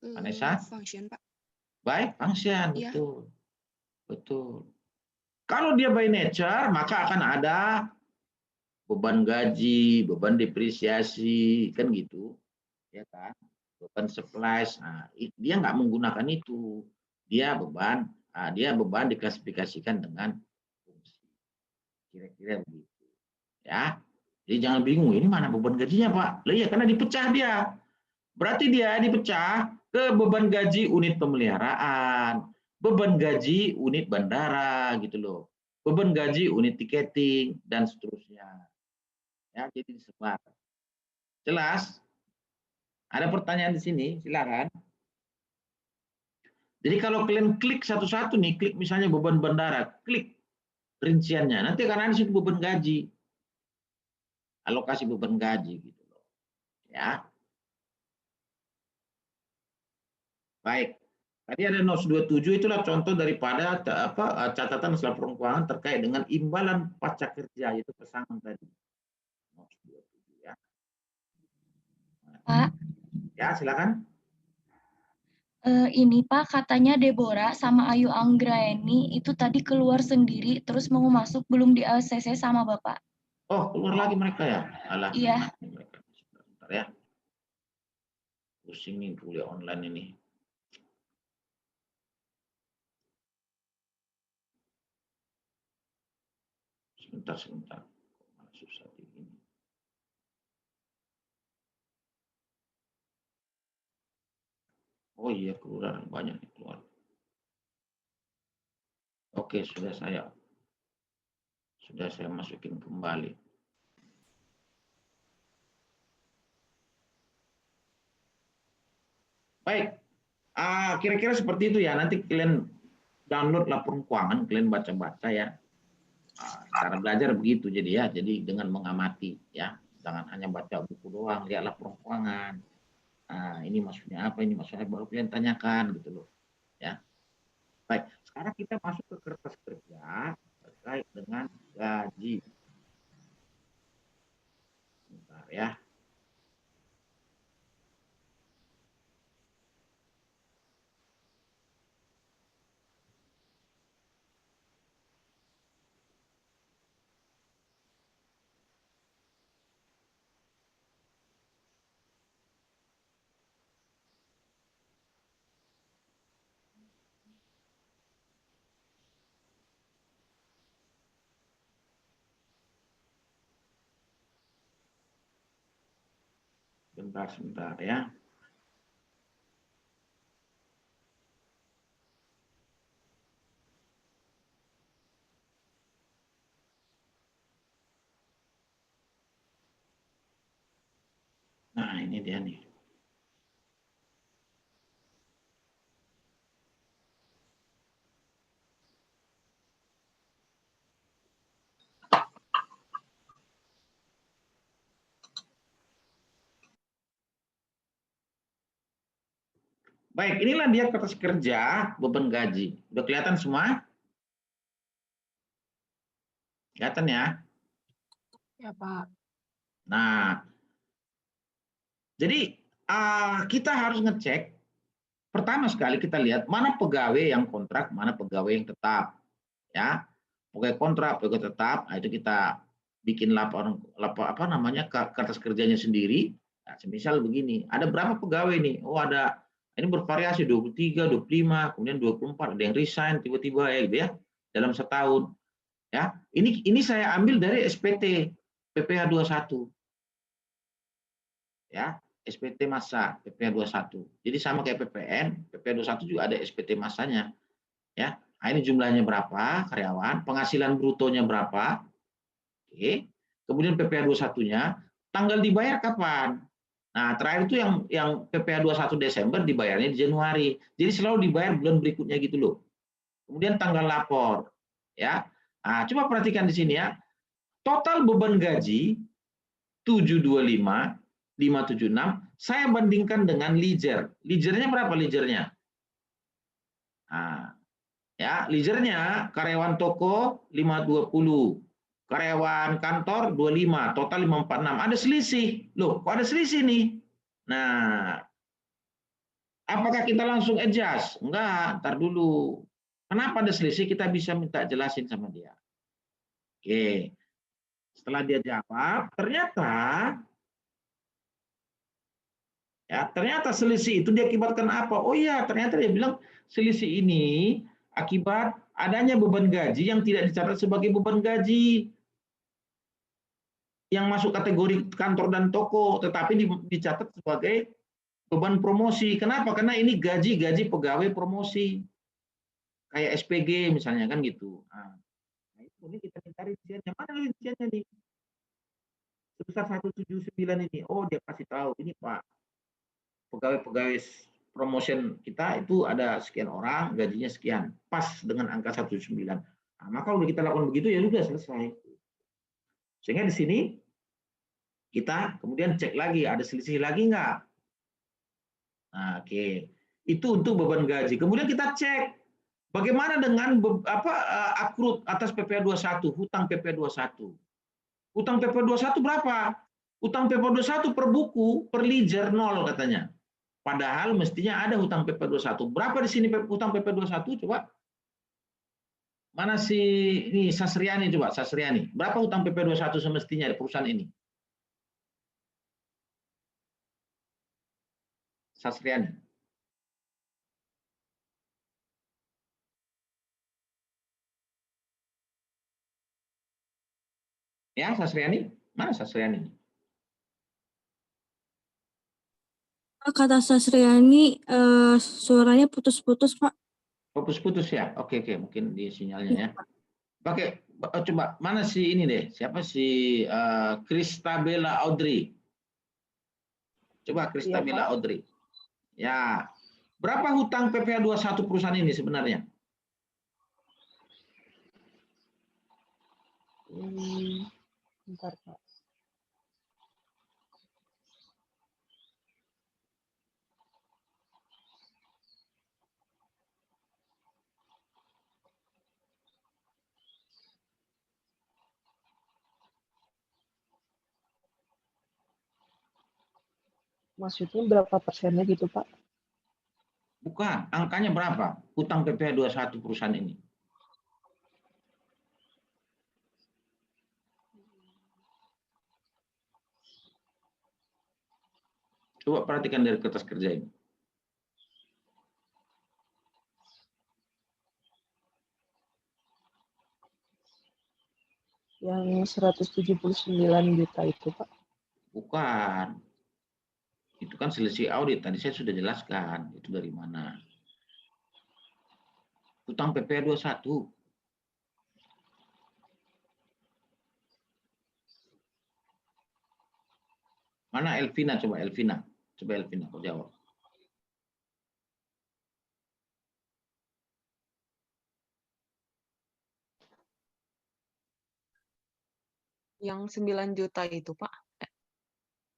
S1: Vanessa?
S3: Function, Pak.
S1: By function,
S3: Iya.
S1: betul. Betul. Kalau dia by nature, maka akan ada beban gaji, beban depresiasi, kan gitu. Ya kan? Beban supplies. Nah, dia nggak menggunakan itu. Dia beban diklasifikasikan dengan fungsi. Kira-kira begitu. Ya. Jadi jangan bingung, ini mana beban gajinya, Pak? Lah iya, karena dipecah dia. Berarti dia dipecah ke beban gaji unit pemeliharaan, beban gaji unit bandara gitu loh, beban gaji unit tiketing dan seterusnya. Ya, jadi disebar. Jelas? Ada pertanyaan di sini, silakan. Jadi kalau kalian klik satu-satu nih, klik misalnya beban bandara, klik rinciannya, nanti akan ada di situ beban gaji, alokasi beban gaji gitu loh. Ya. Baik. Tadi ada notes 27 itulah contoh daripada catatan laporan keuangan terkait dengan imbalan pajak kerja, itu pesangon tadi. Notes 27 ya.
S12: Pak,
S1: Ya, silakan.
S12: ini Pak, katanya Deborah sama Ayu Anggraeni itu tadi keluar sendiri, terus mau masuk belum di ACC sama Bapak.
S1: Oh, keluar lagi mereka ya? Alah,
S12: Iya.
S1: mereka. Sebentar ya. Pusing nih kuliah online ini. Sebentar. Malah susah begini. Oh iya, keluar banyak nih keluar. Oke, sudah saya masukin kembali. Baik, kira-kira seperti itu ya. Nanti kalian download laporan keuangan, kalian baca-baca ya. Cara belajar begitu jadi ya. Jadi dengan mengamati ya, jangan hanya baca buku doang, lihat laporan keuangan. Ini maksudnya apa? Ini maksudnya baru kalian tanyakan gitu loh. Ya. Baik, sekarang kita masuk ke kertas kerja terkait dengan gaji. Bentar ya. Sebentar ya. Nah, ini dia nih. Baik, inilah dia kertas kerja beban gaji. Udah kelihatan semua? Kelihatan ya?
S3: Ya, Pak.
S1: Nah, jadi kita harus ngecek. Pertama sekali kita lihat mana pegawai yang kontrak, mana pegawai yang tetap. Ya, pegawai kontrak, pegawai tetap. Nah, itu kita bikin kertas kerjanya sendiri. Nah, semisal begini, ada berapa pegawai nih? Oh, ada. Ini bervariasi 23, 25, kemudian 24, ada yang resign tiba-tiba ya gitu ya dalam setahun. Ya, ini saya ambil dari SPT PPh 21. Ya, SPT massa PPh 21. Jadi sama kayak PPN, PPh 21 juga ada SPT massanya. Ya. Nah, ini jumlahnya berapa karyawan, penghasilan brutonya berapa. Oke. Kemudian PPh 21-nya tanggal dibayar kapan? Nah, terakhir itu yang PPh 21 Desember dibayarnya di Januari. Jadi selalu dibayar bulan berikutnya gitu loh. Kemudian tanggal lapor, ya. Nah, coba perhatikan di sini ya. Total beban gaji 725 576 saya bandingkan dengan ledger. Ledgernya berapa ledgernya? Nah, ya, ledgernya karyawan toko 520. Karyawan kantor 25, total 546. Ada selisih. Loh, kok ada selisih nih? Nah, apakah kita langsung adjust? Enggak, ntar dulu. Kenapa ada selisih? Kita bisa minta jelasin sama dia. Oke. Setelah dia jawab, ternyata selisih itu diakibatkan apa? Oh iya, ternyata dia bilang selisih ini akibat adanya beban gaji yang tidak dicatat sebagai beban gaji yang masuk kategori kantor dan toko, tetapi dicatat sebagai beban promosi. Kenapa? Karena ini gaji pegawai promosi. kayak SPG misalnya kan gitu. Nah, ini kita minta rinciannya. Mana rinciannya nih? Sebesar 179 ini. Oh, dia kasih tahu ini Pak. Pegawai-pegawai promotion kita itu ada sekian orang, gajinya sekian, pas dengan angka 179. Nah, maka udah kita lakukan begitu ya sudah selesai. Sehingga di sini kita kemudian cek lagi ada selisih lagi nggak? Nah, oke. Itu untuk beban gaji. Kemudian kita cek bagaimana dengan akrut atas PPh 21, hutang PPh 21. Hutang PPh 21 berapa? Hutang PPh 21 per buku, per ledger 0 katanya. Padahal mestinya ada hutang PPh 21. Berapa di sini hutang PPh 21? Coba. Mana si ini Sasriani coba, Sasriani. Berapa hutang PPh 21 semestinya di perusahaan ini? Sasriani. Ya, Sasriani. Mana Sasriani?
S2: Kata Sasriani, suaranya putus-putus, Pak.
S1: Putus-putus ya? Oke, mungkin di sinyalnya ya. Oke, coba mana si ini deh? Siapa si Kristabella Audrey? Coba Kristabella Audrey. Ya. Berapa hutang PPh 21 perusahaan ini sebenarnya?
S13: Bentar, Pak. Maksudnya berapa persennya gitu, Pak?
S1: Bukan, angkanya berapa? Hutang PPh 21 perusahaan ini. Coba perhatikan dari kertas kerja ini.
S13: Yang 179 juta itu, Pak?
S1: Bukan. Itu kan selisih audit. Tadi saya sudah jelaskan. Itu dari mana. Hutang PPh 21. Mana Elvina? Coba Elvina. Coba Elvina, kau jawab.
S14: Yang 9 juta itu, Pak.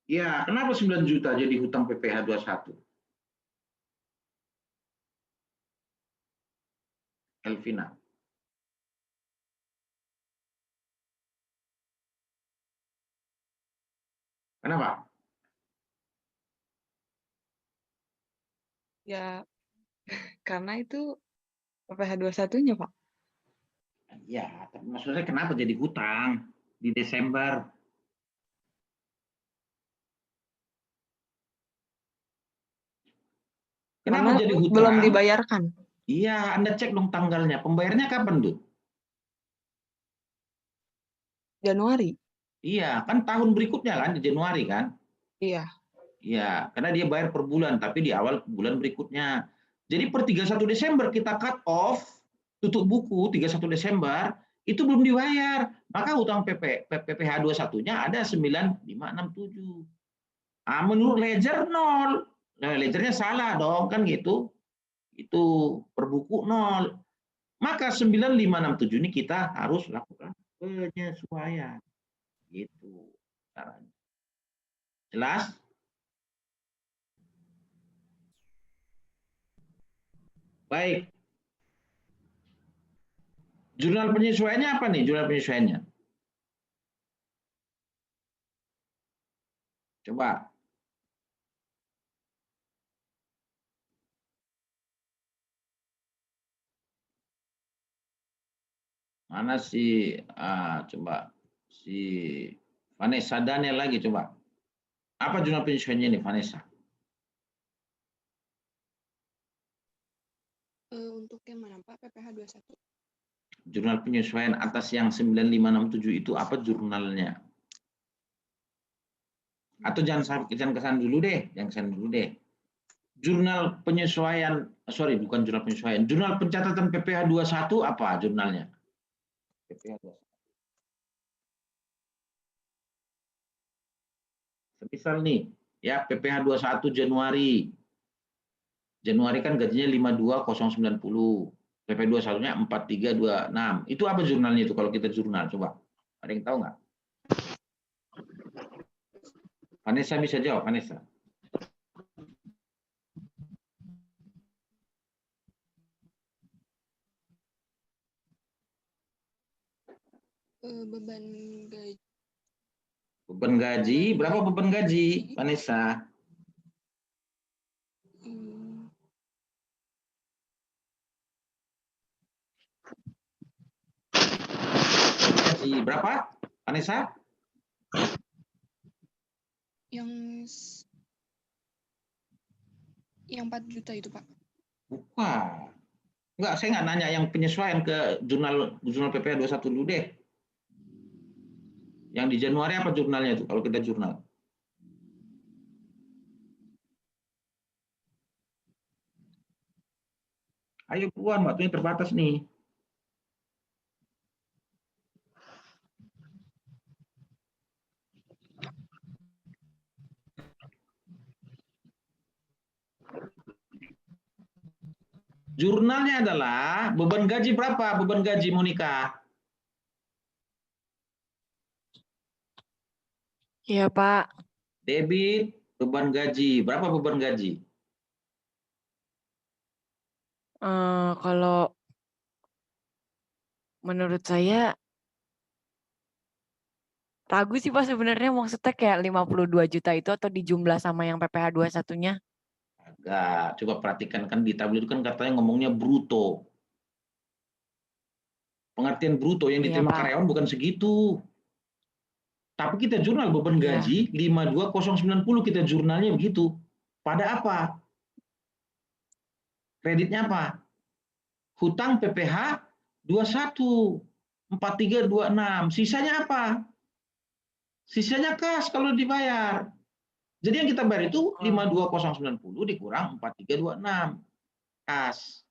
S1: Ya, kenapa 9 juta jadi hutang PPh 21? Elvina. Kenapa?
S14: Ya, karena itu PPh 21-nya, Pak.
S1: Ya, tapi maksudnya kenapa jadi hutang di Desember? Kenapa
S14: Karena
S1: jadi hutang?
S14: belum dibayarkan.
S1: Iya, Anda cek dong tanggalnya. Pembayarannya kapan, tuh?
S14: Januari.
S1: Iya, kan tahun berikutnya kan, di Januari kan?
S14: Iya.
S1: Iya, karena dia bayar per bulan, tapi di awal bulan berikutnya. Jadi per 31 Desember kita cut off, tutup buku 31 Desember, itu belum dibayar. Maka hutang PPh 21-nya ada 9567. Ah, menurut ledger 0. Nah, ledgernya salah dong, kan gitu. Itu per buku 0. Maka 9567 ini kita harus lakukan penyesuaian. Gitu caranya. Jelas? Baik. Jurnal penyesuaiannya apa nih? Jurnal penyesuaiannya. Coba. Mana si coba si Vanessa Daniel lagi coba. Apa jurnal penyesuaiannya nih Vanessa?
S15: Untuk yang mana Pak? PPh 21.
S1: Jurnal penyesuaian atas yang 9567 itu apa jurnalnya? Atau jangan kesan dulu deh, jangan kesan dulu deh. Jurnal penyesuaian, sorry bukan jurnal penyesuaian, jurnal pencatatan PPh 21 apa jurnalnya? PPh 21. Semisal nih, ya PPh 21 Januari. Januari kan gajinya 52.090. PPh 21-nya 4326. Itu apa jurnalnya itu kalau kita jurnal? Coba. Ada yang tahu nggak? Vanessa bisa jawab, Vanessa.
S15: Beban gaji.
S1: Beban gaji, berapa beban gaji, Vanessa? Gaji berapa, Vanessa?
S15: Yang 4 juta itu, Pak.
S1: Bukan. Enggak, saya nggak nanya yang penyesuaian ke jurnal PPh 21 dulu deh. Yang di Januari apa jurnalnya itu kalau kita jurnal? Ayo buruan, waktunya terbatas nih. Jurnalnya adalah beban gaji berapa? Beban gaji Monica?
S6: Iya, Pak.
S1: Debit, beban gaji. Berapa beban gaji?
S6: Kalau menurut saya ragu sih Pak sebenarnya, maksudnya kayak 52 juta itu atau dijumlah sama yang PPh 21-nya?
S1: Agak, coba perhatikan kan di tabel itu kan katanya ngomongnya bruto. Pengertian bruto yang diterima karyawan bukan segitu. Tapi kita jurnal beban gaji 52.090, kita jurnalnya begitu. Pada apa? Kreditnya apa? Hutang PPh 21 4326. Sisanya apa? Sisanya kas kalau dibayar. Jadi yang kita bayar itu 52.090 dikurang 4326 kas.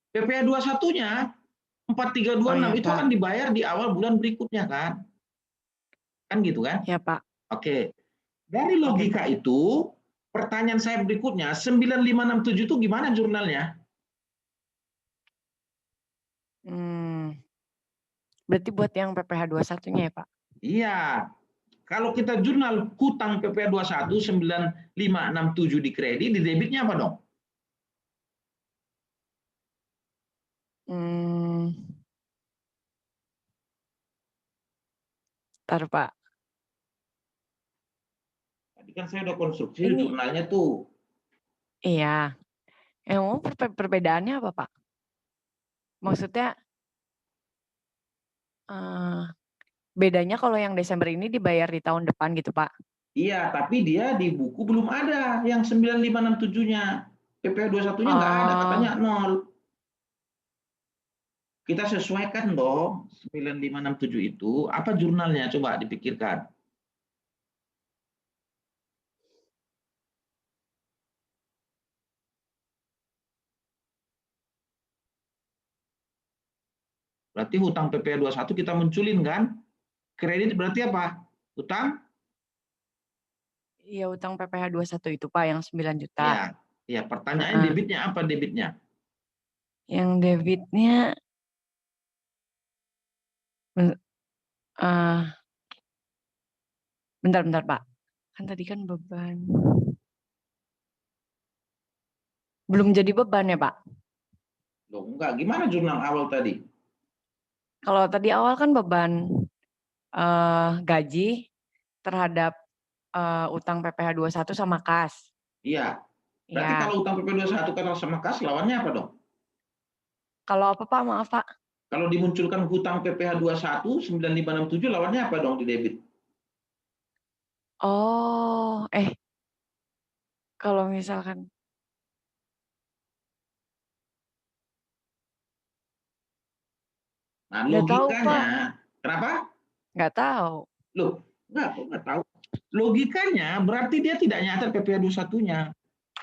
S1: PPh 21-nya 4326 itu akan dibayar di awal bulan berikutnya kan? Kan gitu kan?
S6: Ya, Pak.
S1: Oke. Dari logika itu, pertanyaan saya berikutnya, 9567 itu gimana jurnalnya?
S6: Berarti buat yang PPh 21-nya ya, Pak?
S1: Iya. Kalau kita jurnal hutang PPh 21 9567 di kredit, di debitnya apa dong?
S6: Ntar, Pak.
S1: Tadi kan saya udah konstruksi jurnalnya tuh.
S6: Iya. Emang perbedaannya apa, Pak? Maksudnya bedanya kalau yang Desember ini dibayar di tahun depan gitu, Pak?
S1: Iya, tapi dia di buku belum ada yang 9567-nya. PPh 21-nya nggak ada, katanya 0. Kita sesuaikan dong 9567 itu. Apa jurnalnya? Coba dipikirkan. Berarti hutang PPh 21 kita munculin kan? Kredit berarti apa? Hutang?
S6: Iya, hutang PPh 21 itu Pak yang 9 juta.
S1: Iya, iya. Pertanyaannya debitnya apa debitnya?
S6: Yang debitnya bentar Pak. Kan tadi kan beban. Belum jadi beban ya Pak?
S1: Loh, enggak. Gimana jurnal awal tadi?
S6: Kalau tadi awal kan beban gaji terhadap utang PPh 21 sama kas.
S1: Iya. Berarti kalau utang PPh 21 sama kas lawannya apa dong?
S6: Kalau apa Pak? Maaf Pak.
S1: Kalau dimunculkan hutang PPh 21 9567 lawannya apa dong di debit?
S6: Oh, kalau misalkan
S1: Nah, logikanya, kenapa?
S6: Nggak tahu.
S1: Loh, nggak tahu. Logikanya berarti dia tidak nyatat PPh 21-nya.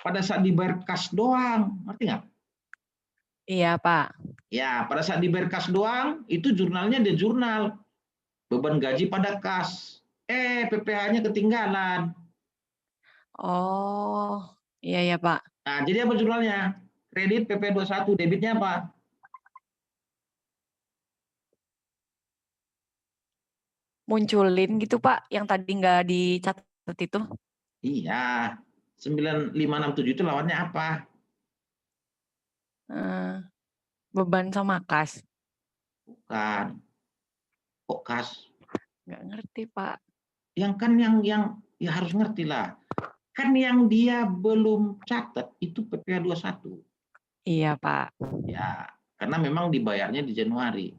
S1: pada saat dibayar kas doang, ngerti nggak?
S6: Iya, Pak.
S1: Ya, pada saat dibayar kas doang, itu jurnalnya ada jurnal. Beban gaji pada kas. PPh-nya ketinggalan.
S6: Oh, iya ya, Pak.
S1: Nah, jadi apa jurnalnya? Kredit PP 21, debitnya apa?
S6: Munculin gitu, Pak, yang tadi nggak dicatat itu.
S1: Iya, 9567 itu lawannya apa?
S6: Beban sama kas.
S1: Bukan. Kok kas?
S6: Nggak ngerti, Pak.
S1: Yang kan yang ya harus ngerti lah. Kan yang dia belum catat itu PPh 21.
S6: Iya, Pak.
S1: Ya, karena memang dibayarnya di Januari.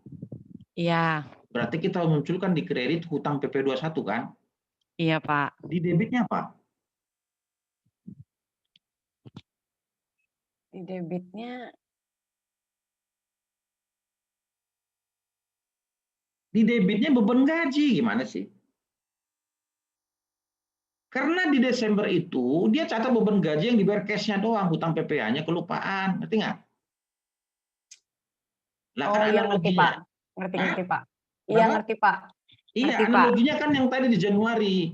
S6: Iya.
S1: Berarti kita munculkan di kredit hutang PP 21 kan?
S6: Iya, Pak.
S1: Di debitnya apa?
S6: Di debitnya
S1: beban gaji, gimana sih? Karena di Desember itu dia catat beban gaji yang dibayar cash-nya doang, hutang PPh-nya kelupaan, ngerti nggak? Lah, kan
S6: iya ngerti, Pak. Ngerti, Pak. Iya ngerti, Pak.
S1: Iya,
S6: Ngerti, Pak.
S1: analoginya kan yang tadi di Januari.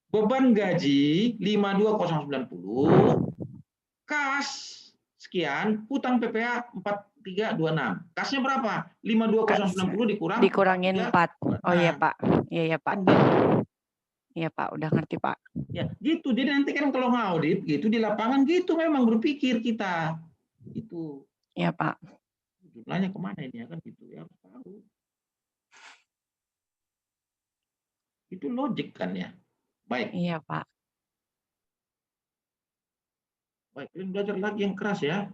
S1: Beban gaji 52.090, kas sekian, hutang PPh 4326. Kasnya berapa? 52.090
S6: dikurangin 4. Oh iya, Pak. Iya, Pak. Iya, Pak, udah ngerti, Pak.
S1: Ya, gitu. Jadi nanti kan kalau ngaudit gitu di lapangan gitu memang berpikir kita. Itu.
S6: Iya, Pak.
S1: Jumlahnya kemana ini ya kan gitu ya, harus tahu. Itu logik kan ya. Baik.
S6: Iya, Pak.
S1: Baik, kalian belajar lagi yang keras ya.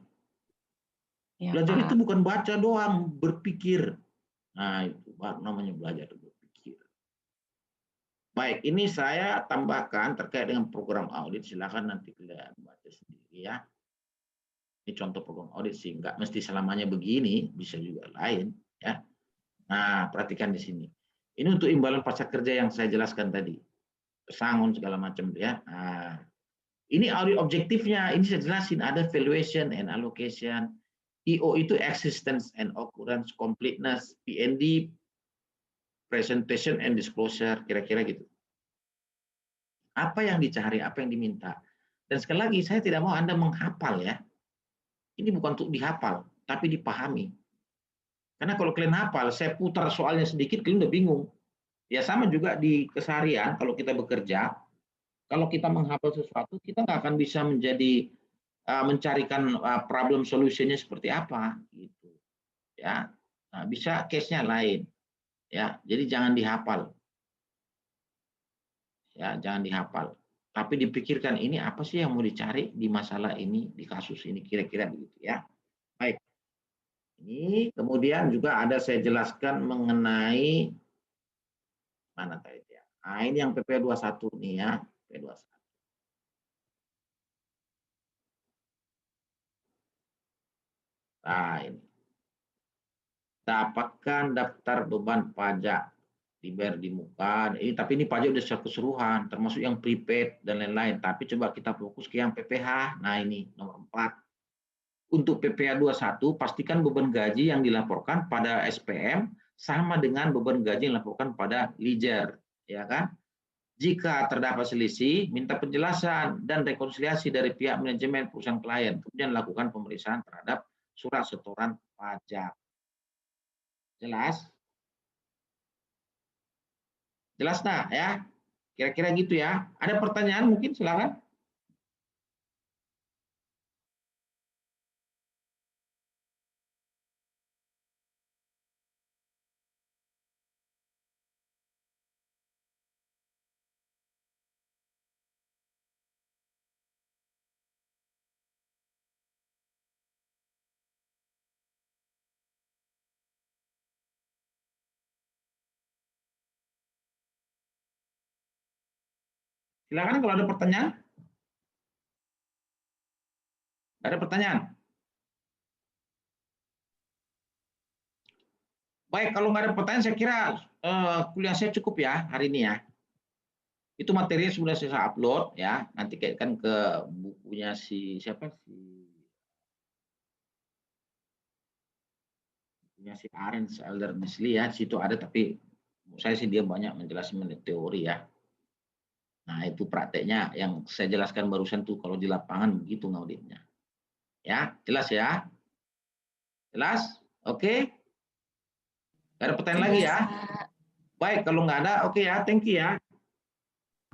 S6: Iya,
S1: Belajar
S6: Pak.
S1: itu bukan baca doang, berpikir. Nah, itu baru namanya belajar berpikir. Baik, ini saya tambahkan terkait dengan program audit. Silakan nanti kalian baca sendiri ya. Ini contoh program audit sih, nggak mesti selamanya begini, bisa juga lain ya. Nah, perhatikan di sini. Ini untuk imbalan pajak kerja yang saya jelaskan tadi. Pesangon segala macam ya. Nah, ini audit objektifnya, ini saya jelasin, ada valuation and allocation. IO itu existence and occurrence, completeness, PND, presentation and disclosure, kira-kira gitu. Apa yang dicari, apa yang diminta. Dan sekali lagi, saya tidak mau Anda menghafal ya. Ini bukan untuk dihafal, tapi dipahami. Karena kalau kalian hafal, saya putar soalnya sedikit, kalian udah bingung. Ya sama juga di keseharian, kalau kita bekerja, kalau kita menghafal sesuatu, kita nggak akan bisa menjadi mencarikan problem solutionnya seperti apa gitu ya. Nah, bisa case-nya lain ya, jadi jangan dihafal ya, jangan dihafal, tapi dipikirkan ini apa sih yang mau dicari di masalah ini, di kasus ini, kira-kira begitu ya. Baik, ini kemudian juga ada saya jelaskan mengenai mana tadi ya. Nah, ini yang PP 21 nih ya, PP 21. Nah, ini. Dapatkan daftar beban pajak dibayar di muka. Tapi ini pajak udah secara keseluruhan, termasuk yang prepaid dan lain-lain. Tapi coba kita fokus ke yang PPh. Nah, ini nomor 4. Untuk PPh 21, pastikan beban gaji yang dilaporkan pada SPM sama dengan beban gaji yang dilaporkan pada ledger, ya kan? Jika terdapat selisih, minta penjelasan dan rekonsiliasi dari pihak manajemen perusahaan klien. Kemudian lakukan pemeriksaan terhadap surat setoran pajak. Jelas? Jelas nah ya? Kira-kira gitu ya. Ada pertanyaan mungkin, silakan. Silakan kalau ada pertanyaan. Ada pertanyaan? Baik, kalau nggak ada pertanyaan, saya kira kuliah saya cukup ya hari ini ya. Itu materinya sudah saya upload ya. Nanti kaitkan ke bukunya siapa bukunya si Arendt Elder Nestle ya. Di situ ada, tapi saya sih dia banyak menjelaskan mengenai teori ya. Nah, itu prakteknya yang saya jelaskan barusan tuh kalau di lapangan begitu ngauditnya. Ya, jelas ya? Jelas? Oke? Gak ada pertanyaan lagi ya? Baik, kalau nggak ada, oke ya, thank you ya.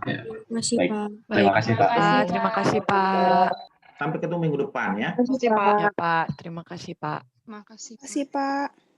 S2: Terima kasih,
S4: Baik.
S2: Pak.
S4: Terima kasih, Pak.
S6: Terima kasih, Pak.
S1: Sampai ketemu minggu depan ya.
S6: Ya, Pak. Terima kasih, Pak.
S15: Makasih.
S11: Makasih, Pak.